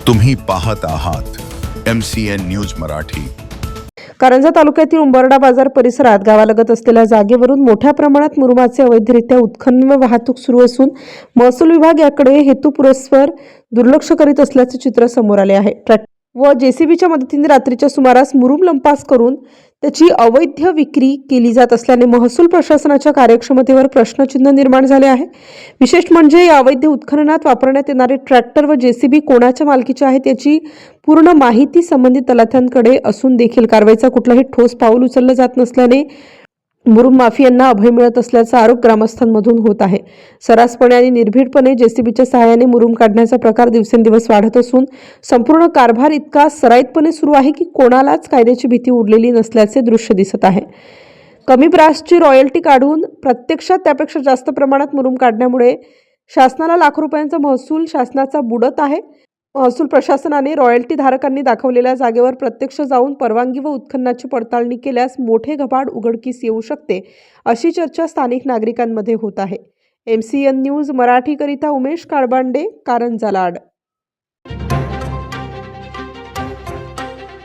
तुम्ही पाहत आहात MCN न्यूज मराठी। कारंजा तालुक्यातील उंबरडा बाजार परिसरात गावालगत असलेल्या जागेवरून मोठ्या प्रमाणात मुरुमाचे अवैधरित्या उत्खनन व वाहतूक सुरू असून महसूल विभाग याकडे हेतुपुरस्सर दुर्लक्ष करीत असल्याचे चित्र समोर आले आहे। व जेसीबीच्या मदतीने रात्रीच्या सुमारास मुरुम लंपास करून त्याची अवैध विक्री केली जात असल्याने महसूल प्रशासनाच्या कार्यक्षमतेवर प्रश्नचिन्ह निर्माण झाले आहे। विशेष म्हणजे या अवैध उत्खननात वापरण्यात येणारे ट्रॅक्टर व जेसीबी कोणाच्या मालकीचे आहेत याची पूर्ण माहिती संबंधित तलाठ्यांकडे असून देखील कारवाईचा कुठलाही ठोस पाऊल उचललं जात नसल्याने मुरुम माफियांना अभय मिळत असल्याचा आरोप ग्रामस्थांमधून होत आहे। सर्रासपणे आणि निर्भीडपणे जेसीबीच्या सहाय्याने मुरुम काढण्याचा प्रकार दिवसेंदिवस वाढत असून संपूर्ण कारभार इतका सराईतपणे सुरू आहे की कोणालाच कायद्याची भीती उरलेली नसल्याचे दृश्य दिसत आहे। कमी ब्रासची रॉयल्टी काढून प्रत्यक्षात त्यापेक्षा जास्त प्रमाणात मुरुम काढण्यामुळे शासनाला लाखो रुपयांचा महसूल शासनाचा बुडत आहे। महसूल प्रशासनाने रॉयल्टी धारकांनी दाखवलेल्या जागेवर प्रत्यक्ष जाऊन परवानगी व उत्खननाची पडताळणी केल्यास मोठे घबाड उघडकीस येऊ शकते, अशी चर्चा स्थानिक नागरिकांमध्ये होत आहे। MCN news मराठीकरिता Umesh Kalbande, Karanja Lad.